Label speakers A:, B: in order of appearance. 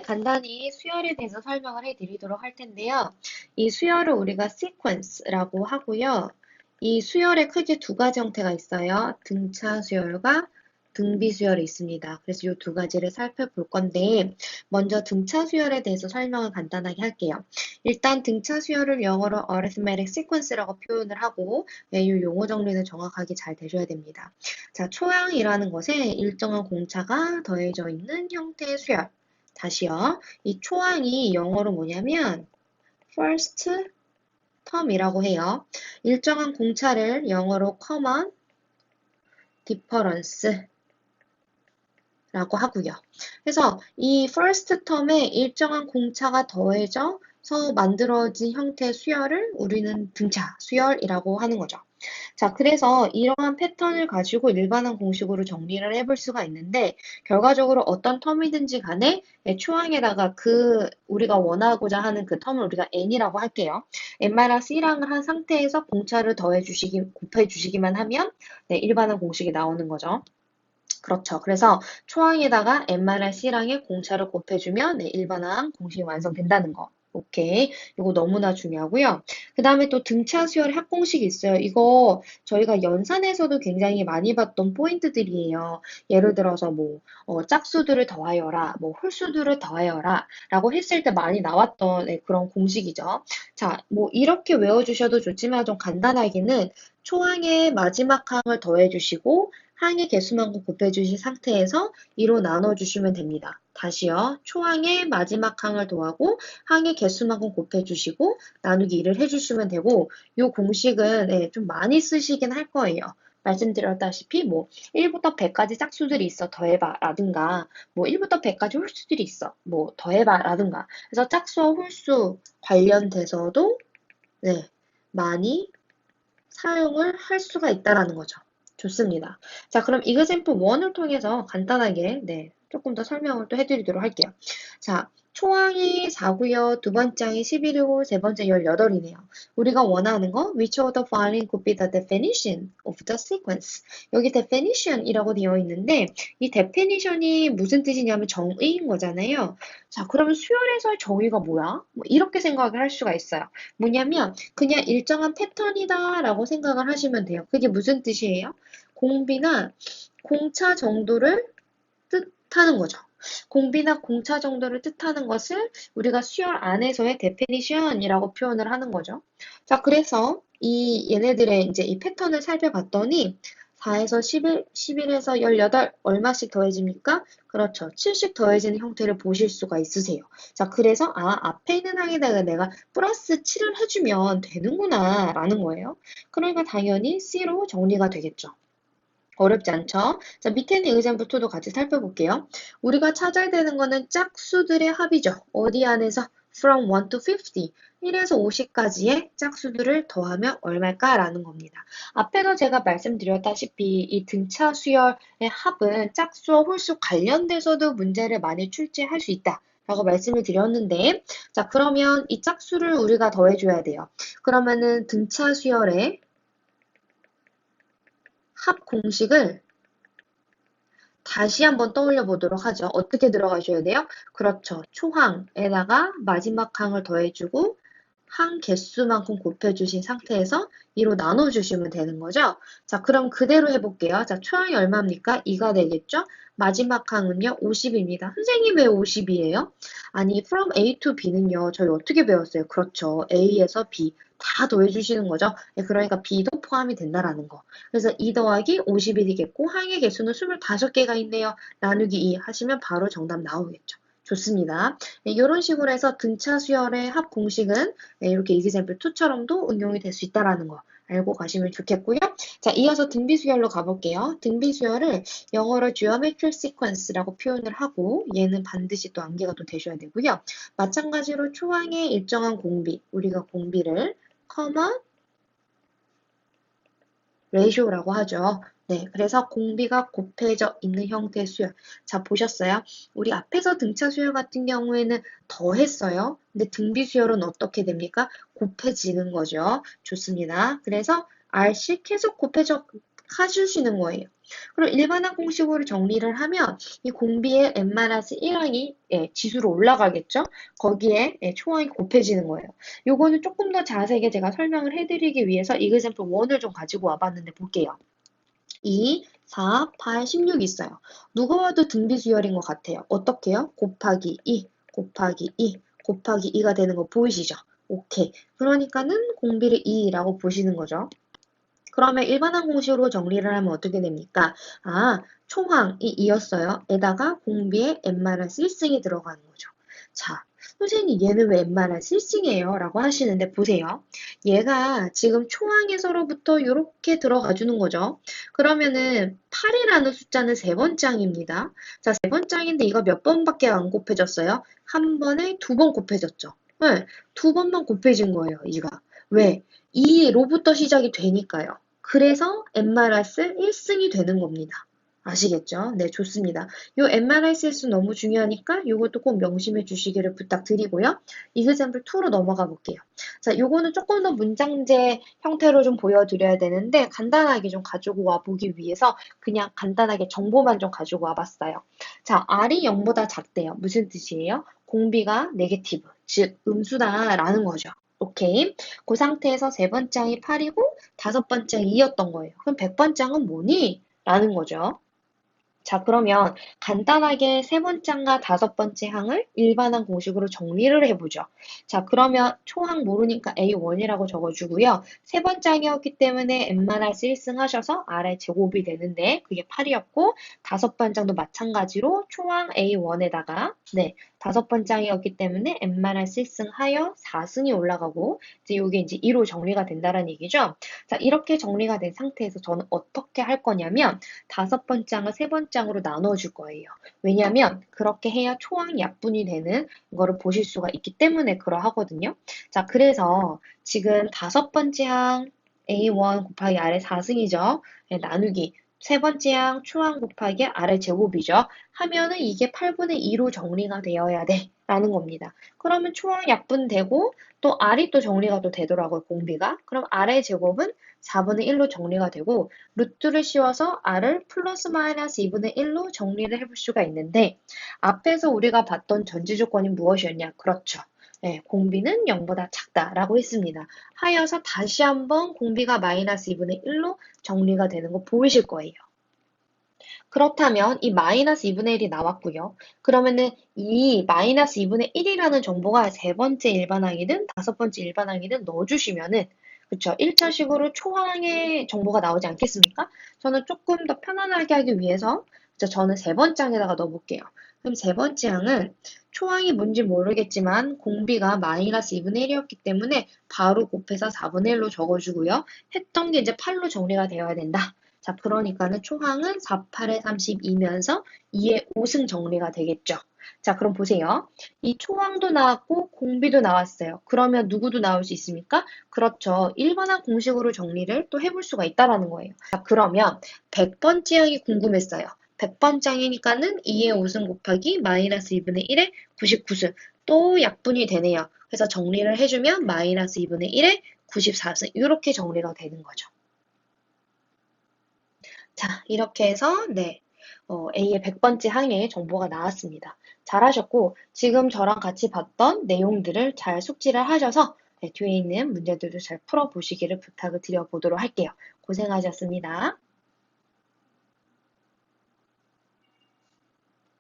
A: 간단히 수열에 대해서 설명을 해드리도록 할 텐데요. 이 수열을 우리가 sequence라고 하고요. 이 수열에 크게 두 가지 형태가 있어요. 등차 수열과 등비 수열이 있습니다. 그래서 이 두 가지를 살펴볼 건데 먼저 등차 수열에 대해서 설명을 간단하게 할게요. 일단 등차 수열을 영어로 arithmetic sequence라고 표현을 하고 이 용어 정리는 정확하게 잘 되셔야 됩니다. 자, 초항이라는 것에 일정한 공차가 더해져 있는 형태의 수열. 다시요. 이 초항이 영어로 뭐냐면 first term이라고 해요. 일정한 공차를 영어로 common difference 라고 하고요. 그래서 이 first term에 일정한 공차가 더해져서 만들어진 형태의 수열을 우리는 등차 수열이라고 하는 거죠. 자, 그래서 이러한 패턴을 가지고 일반한 공식으로 정리를 해볼 수가 있는데, 결과적으로 어떤 텀이든지 간에 초항에다가 우리가 원하고자 하는 그 텀을 우리가 n이라고 할게요. n-1을 한 상태에서 공차를 곱해주시기만 하면, 네, 일반한 공식이 나오는 거죠. 그렇죠. 그래서 초항에다가 n-c랑의 공차를 곱해주면, 네, 일반항 공식이 완성된다는 거. 오케이. 이거 너무나 중요하고요. 그 다음에 또 등차 수열 합공식이 있어요. 이거 저희가 연산에서도 굉장히 많이 봤던 포인트들이에요. 예를 들어서 뭐 짝수들을 더하여라, 뭐 홀수들을 더하여라 라고 했을 때 많이 나왔던 네, 그런 공식이죠. 자, 뭐 이렇게 외워주셔도 좋지만 좀 간단하게는 초항의 마지막 항을 더해주시고 항의 개수만큼 곱해주신 상태에서 2로 나눠주시면 됩니다. 다시요. 초항의 마지막 항을 더하고 항의 개수만큼 곱해주시고 나누기 2를 해주시면 되고 이 공식은 네, 좀 많이 쓰시긴 할 거예요. 말씀드렸다시피 뭐 1부터 100까지 짝수들이 있어 더해봐 라든가 뭐 1부터 100까지 홀수들이 있어 뭐 더해봐 라든가 그래서 짝수와 홀수 관련돼서도 네, 많이 사용을 할 수가 있다라는 거죠. 좋습니다. 자, 그럼 example 1을 통해서 간단하게 네, 조금 더 설명을 또 해드리도록 할게요. 자, 초항이 4고요. 두 번째 항이 11이고 세 번째 18이네요. 우리가 원하는 거 which of the following could be the definition of the sequence. 여기 definition이라고 되어 있는데 이 definition이 무슨 뜻이냐면 정의인 거잖아요. 자, 그러면 수열에서의 정의가 뭐야? 뭐 이렇게 생각을 할 수가 있어요. 뭐냐면 그냥 일정한 패턴이다라고 생각을 하시면 돼요. 그게 무슨 뜻이에요? 공비나 공차 정도를 뜻하는 거죠. 공비나 공차 정도를 뜻하는 것을 우리가 수열 안에서의 definition이라고 표현을 하는 거죠. 자, 그래서 얘네들의 이제 이 패턴을 살펴봤더니 4에서 11, 11에서 18 얼마씩 더해집니까? 그렇죠. 7씩 더해지는 형태를 보실 수가 있으세요. 자, 그래서 앞에 있는 항에다가 내가 플러스 7을 해주면 되는구나 라는 거예요. 그러니까 당연히 C로 정리가 되겠죠. 어렵지 않죠? 자, 밑에 있는 example2도 같이 살펴볼게요. 우리가 찾아야 되는 거는 짝수들의 합이죠. 어디 안에서? from 1 to 50. 1에서 50까지의 짝수들을 더하면 얼마일까라는 겁니다. 앞에도 제가 말씀드렸다시피 이 등차 수열의 합은 짝수와 홀수 관련돼서도 문제를 많이 출제할 수 있다. 라고 말씀을 드렸는데, 자, 그러면 이 짝수를 우리가 더해줘야 돼요. 그러면은 등차 수열의 합 공식을 다시 한번 떠올려 보도록 하죠. 어떻게 들어가셔야 돼요? 그렇죠. 초항에다가 마지막 항을 더해주고 항 개수만큼 곱해주신 상태에서 2로 나눠주시면 되는 거죠. 자, 그럼 그대로 해볼게요. 자, 초항이 얼마입니까? 2가 되겠죠? 마지막 항은요, 50입니다. 선생님 왜 50이에요? 아니, from A to B는요, 저희 어떻게 배웠어요? 그렇죠. A에서 B 다 더해주시는 거죠. 네, 그러니까 B도 포함이 된다라는 거. 그래서 2 더하기 50이 되겠고, 항의 개수는 25개가 있네요. 나누기 2 하시면 바로 정답 나오겠죠. 좋습니다. 네, 이런 식으로 해서 등차 수열의 합 공식은 네, 이렇게 example 2처럼도 응용이 될 수 있다는 거 알고 가시면 좋겠고요. 자, 이어서 등비수열로 가볼게요. 등비수열을 영어로 geometric sequence라고 표현을 하고 얘는 반드시 또 암기가 또 되셔야 되고요. 마찬가지로 초항의 일정한 공비, 우리가 공비를 common ratio라고 하죠. 네, 그래서 공비가 곱해져 있는 형태의 수열. 자, 보셨어요? 우리 앞에서 등차 수열 같은 경우에는 더했어요. 근데 등비 수열은 어떻게 됩니까? 곱해지는 거죠. 좋습니다. 그래서 R씩 계속 가주시는 거예요. 그럼 일반항 공식으로 정리를 하면 이 공비의 n-1항이 지수로 올라가겠죠? 거기에 초항이 곱해지는 거예요. 요거는 조금 더 자세하게 제가 설명을 해드리기 위해서 example 1을 좀 가지고 와봤는데 볼게요. 2, 4, 8, 16 있어요. 누가 봐도 등비수열인 것 같아요. 어떻게요? 곱하기 2, 곱하기 2, 곱하기 2가 되는 거 보이시죠? 오케이. 그러니까는 공비를 2라고 보시는 거죠. 그러면 일반항 공식으로 정리를 하면 어떻게 됩니까? 아, 총항이 2였어요. 에다가 공비에 n-1승이 들어가는 거죠. 자, 선생님 얘는 왜 n-1승이에요? 라고 하시는데 보세요. 얘가 지금 총항에서로부터 이렇게 들어가 주는 거죠. 그러면은 8이라는 숫자는 세 번째 항입니다. 자, 세 번째 항인데 이거 몇 번밖에 안 곱해졌어요? 한 번에 두 번 곱해졌죠. 네, 두 번만 곱해진 거예요, 이가. 왜? 2로부터 시작이 되니까요. 그래서 n-1승이 되는 겁니다. 아시겠죠? 네, 좋습니다. 요 n-1수 너무 중요하니까 요것도 꼭 명심해 주시기를 부탁드리고요. example 2로 넘어가 볼게요. 자, 요거는 조금 더 문장제 형태로 좀 보여드려야 되는데 간단하게 좀 가지고 와 보기 위해서 그냥 간단하게 정보만 좀 가지고 와 봤어요. 자, R이 0보다 작대요. 무슨 뜻이에요? 공비가 네게티브, 즉 음수다라는 거죠. 오케이. 그 상태에서 세 번째 항이 8이고 다섯 번째 항이 2였던 거예요. 그럼 100번째 항은 뭐니? 라는 거죠. 자, 그러면 간단하게 세 번째 항과 다섯 번째 항을 일반항 공식으로 정리를 해보죠. 자, 그러면 초항 모르니까 A1이라고 적어주고요. 세 번째 항이었기 때문에 n-1승 하셔서 R의 제곱이 되는데 그게 8이었고 다섯 번째 항도 마찬가지로 초항 A1에다가 다섯 번째 항이었기 때문에 n-1승 하여 4승이 올라가고 이제 이게 이제 2로 정리가 된다는 얘기죠. 자, 이렇게 정리가 된 상태에서 저는 어떻게 할 거냐면 다섯 번째 항을 세 번째 항으로 나눠줄 거예요. 왜냐하면 그렇게 해야 초항 약분이 되는 거를 보실 수가 있기 때문에 그러하거든요. 자, 그래서 지금 다섯 번째 항 A1 곱하기 R의 4승이죠. 나누기 세 번째 항 초항 곱하기 R의 제곱이죠. 하면은 이게 8분의 2로 정리가 되어야 돼. 라는 겁니다. 그러면 초항 약분되고 또 R이 또 정리가 또 되더라고요, 공비가. 그럼 R의 제곱은 4분의 1로 정리가 되고 루트를 씌워서 R을 플러스 마이너스 2분의 1로 정리를 해볼 수가 있는데 앞에서 우리가 봤던 전제 조건이 무엇이었냐? 그렇죠. 네, 공비는 0보다 작다라고 했습니다. 하여서 다시 한번 공비가 마이너스 2분의 1로 정리가 되는 거 보이실 거예요. 그렇다면 이 마이너스 2분의 1이 나왔고요. 그러면은 이 마이너스 2분의 1이라는 정보가 세 번째 일반항이든 다섯 번째 일반항이든 넣어주시면은 그쵸. 1차식으로 초항의 정보가 나오지 않겠습니까? 저는 조금 더 편안하게 하기 위해서 저는 세 번째 항에다가 넣어볼게요. 그럼 세 번째 항은 초항이 뭔지 모르겠지만 공비가 마이너스 2분의 1이었기 때문에 바로 곱해서 4분의 1로 적어주고요. 했던 게 이제 8로 정리가 되어야 된다. 자, 그러니까는 초항은 4, 8에 32면서 2의 5승 정리가 되겠죠. 자, 그럼 보세요. 이 초항도 나왔고 공비도 나왔어요. 그러면 누구도 나올 수 있습니까? 그렇죠. 일반항 공식으로 정리를 또 해볼 수가 있다라는 거예요. 자, 그러면 100번째 항이 궁금했어요. 100번째 항이니까는 2의 5승 곱하기 마이너스 2분의 1의 99승. 또 약분이 되네요. 그래서 정리를 해주면 마이너스 2분의 1의 94승. 이렇게 정리가 되는 거죠. 자, 이렇게 해서 A의 100번째 항의 정보가 나왔습니다. 잘하셨고 지금 저랑 같이 봤던 내용들을 잘 숙지를 하셔서 뒤에 있는 문제들도 잘 풀어보시기를 부탁을 드려보도록 할게요. 고생하셨습니다.